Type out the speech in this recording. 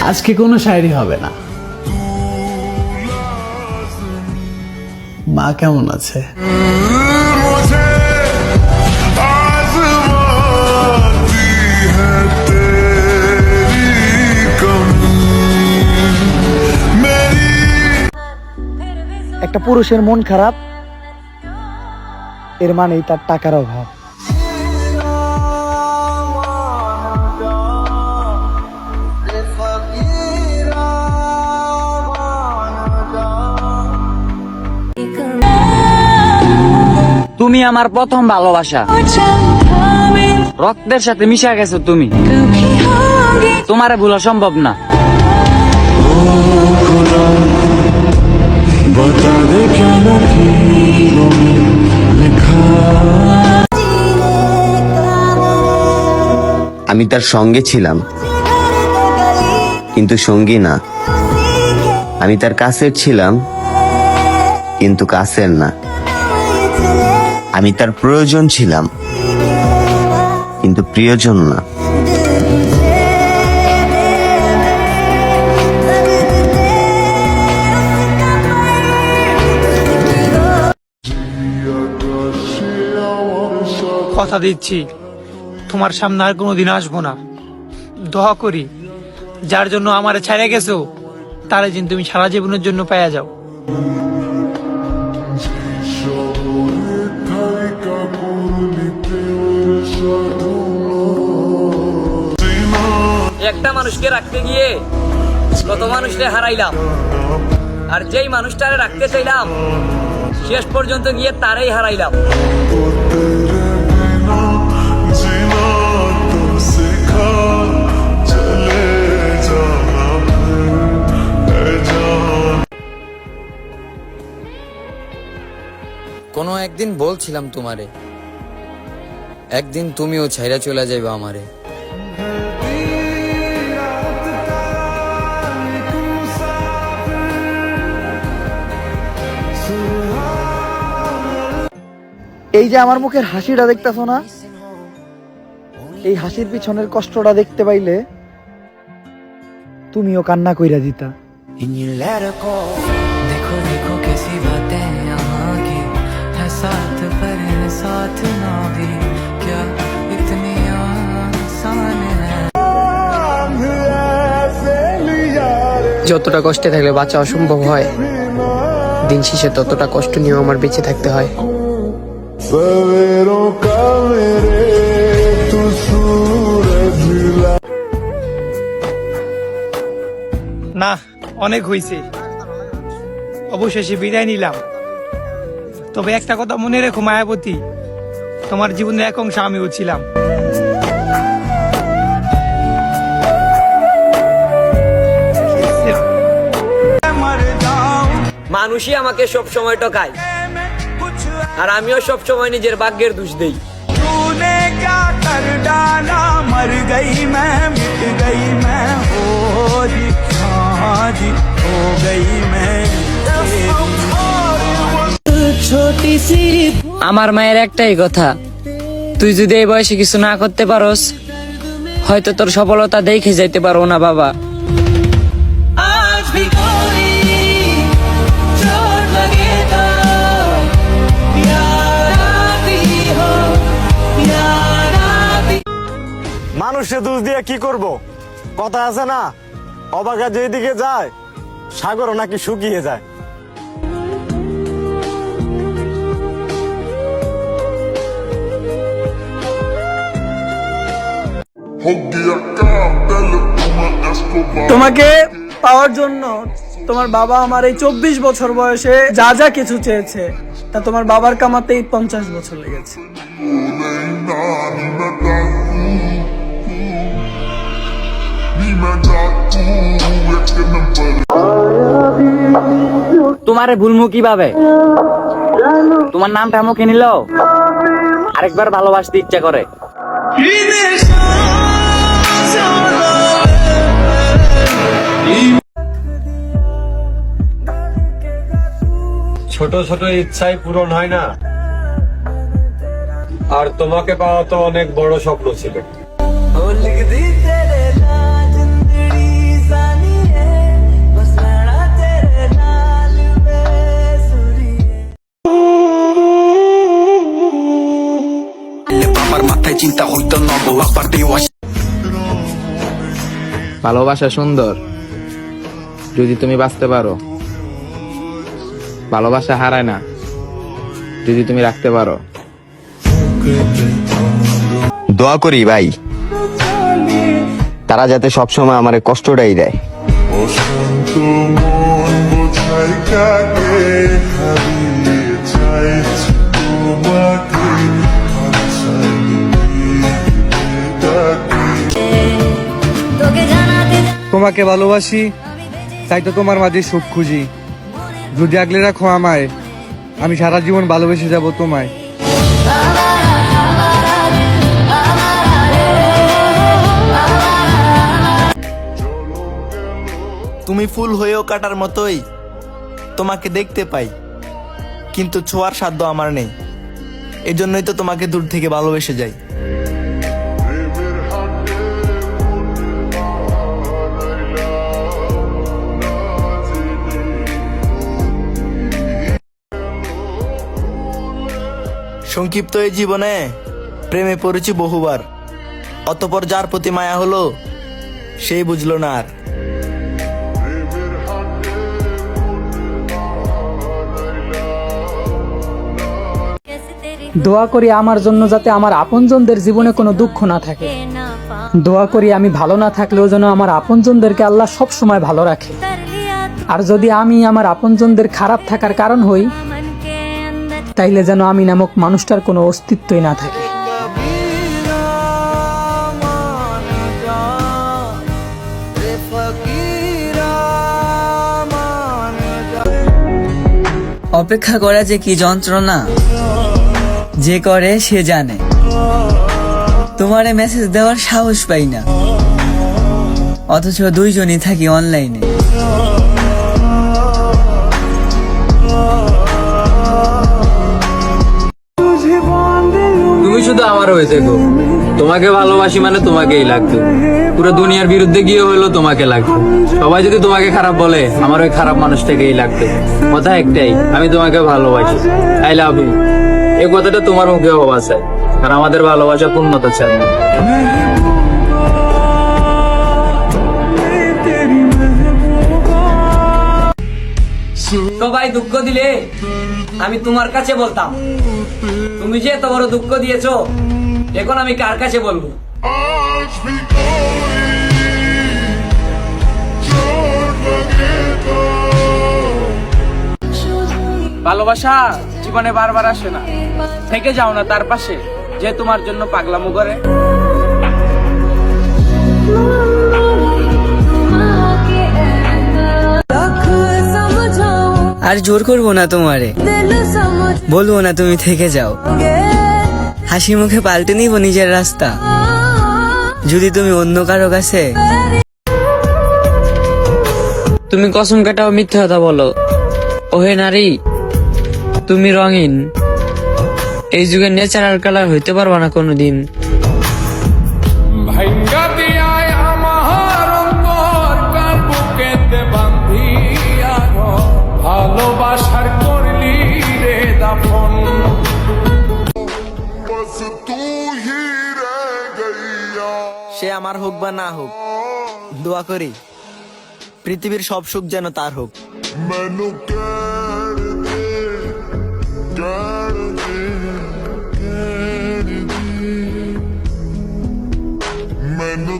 আজকে কোনো শায়রি হবে না। মা কেমন আছে? একটা পুরুষের মন খারাপ এর মানেই তার টাকার অভাব। তুমি আমার প্রথম ভালোবাসা, রক্তের সাথে মিশে গেছো তুমি, তোমারে ভুলা সম্ভব না। আমি তার সঙ্গে ছিলাম কিন্তু সঙ্গী না, আমি তার কাছের ছিলাম কিন্তু কাছের না, আমি তার প্রয়োজন ছিলাম কিন্তু প্রিয়জন না। কথা দিচ্ছি তোমার সামনে আর কোনোদিন আসবো না। দোয়া করি যার জন্য আমারে ছেড়ে গেছো তারে যেন তুমি সারা জীবনের জন্য পাইয়া যাও। একটা মানুষকে রাখতে গিয়ে কত মানুষকে হারাইলাম, আর যেই মানুষটারে রাখতে চাইলাম শেষ পর্যন্ত গিয়ে তারাই হারাইলাম। কোনো একদিন বলছিলাম তোমারে, একদিন তুমিও ছাইরা চলে যাইবা আমারে। এই যে আমার মুখের হাসিটা দেখতেছো না, এই হাসির পিছনের কষ্টটা দেখতে পাইলে তুমিও কান্না কইরা দিতা। देखो देखो कैसी बातें यहाँ की है, साथ पर है साथ ना भी, क्या इतनी आसान है। যতটা কষ্টে থাকলে বাঁচা অসম্ভব হয়, দিন শেষে ততটা কষ্ট নিয়েও আমার বেঁচে থাকতে হয়। না, অনেক হয়েছে, অবশেষে বিদায় নিলাম। তবে একটা কথা মনে রেখো মায়াবতী, তোমার জীবনের এক অংশ আমিও ছিলাম। মানুষই আমাকে সব সময় টকায়, আর আমিও সব সময় নিজের ভাগ্যের দোষ দেই। আমার মায়ের একটাই কথা, তুই যদি এই বয়সে কিছু না করতে পারোস, হয়তো তোর সফলতা দেখে যাইতে পারো না বাবা। মানুষে দোষ দিয়ে কি করব? কথা আছে না, অবাগা যেদিকে যায় সাগরও নাকি শুকিয়ে যায়। তোমাকে পাওয়ার জন্য তোমার বাবা আমার এই 24 বছর বয়সে যা যা কিছু চেয়েছে তা তোমার বাবার কামাতেই 50 বছর লেগেছে। তোমারে ভুলমু কিভাবে? তোমার নামটা মুখে নিল আরেকবার ভালোবাসতে ইচ্ছা করে। ছোট ছোট ইচ্ছাই পূরণ হয় না, আর তোমাকে পাওয়া তো অনেক বড় স্বপ্ন ছিল। ভালোবাসা সুন্দর যদি তুমি বাঁচতে পারো, ভালোবাসা হারায় না যদি তুমি রাখতে পারো। দোয়া করি ভাই, তারা যাতে সবসময় আমার কষ্টটাই দেয়। তোমাকে ভালোবাসি, তাই তো তোমার মাঝে সুখ খুঁজি। যদি আগলে রাখো আমায়, আমি সারা জীবন ভালোবেসে যাব তোমায়। তুমি ফুল হয়েও কাটার মতোই তোমাকে দেখতে পাই, কিন্তু ছোঁয়ার সাধ্য আমার নেই। এজন্যই তো তোমাকে দূর থেকে ভালোবেসে যাই। সংক্ষিপ্ত এই জীবনে প্রেমে পড়েছি বহুবার, অতঃপর যার প্রতি মায়া হলো সেই বুঝলো না আর। দোয়া করি আমার জন্য যাতে আমার আপনজনদের জীবনে কোনো দুঃখ না থাকে। দোয়া করি আমি ভালো না থাকলেও যেন আমার আপনজনদেরকে আল্লাহ সব সময় ভালো রাখে। আর যদি আমি আমার আপনজনদের খারাপ থাকার কারণ হই, তাইলে যেন আমি নামক মানুষটার কোনো অস্তিত্বই না থাকে। অপেক্ষা করা যে কি যন্ত্রণা, যে করে সে জানে। তোমারে মেসেজ দেওয়ার সাহস পাই না, অথচ দুইজনই থাকি অনলাইনে। তুমি শুধু আমার হয়ে থেকো, তোমাকে ভালোবাসি মানে তোমাকেই লাগবে। পুরো দুনিয়ার বিরুদ্ধে গিয়ে হলো তোমাকে লাগবে। সবাই যদি তোমাকে খারাপ বলে, আমার ওই খারাপ মানুষটাকেই লাগবে। কথা একটাই, আমি তোমাকে ভালোবাসি, আই লাভ ইউ। এই কথাটা তোমার মুখে হওয়া চাই, আর আমাদের ভালোবাসা পূর্ণতা চাই। সবাই দুঃখ দিলে আমি তোমার কাছে বলতাম, তুমি যে এত বড় দুঃখ দিয়েছো, এখন আমি কার কাছে বলবো? ভালোবাসা জীবনে বারবার আসে না, থেকে যাও না তার পাশে যে তোমার জন্য পাগলামো করে। আর জোর করবো না তোমারে, বলবো না তুমি থেকে যাও। হাসি মুখে পাল্টে নিব নিজের রাস্তা, যদি তুমি অন্য কারো কাছে। তুমি কসম কাটাও মিথ্যা কথা বলো। ওহে নারী, তুমি রঙিন, এই যুগে ন্যাচারাল কালার হইতে পারবা না কোনোদিন। ভালোবাসার করলি রে দাফন। সে আমার হোক বা না হোক, দোয়া করি পৃথিবীর সব সুখ যেন তার হোক। मैनू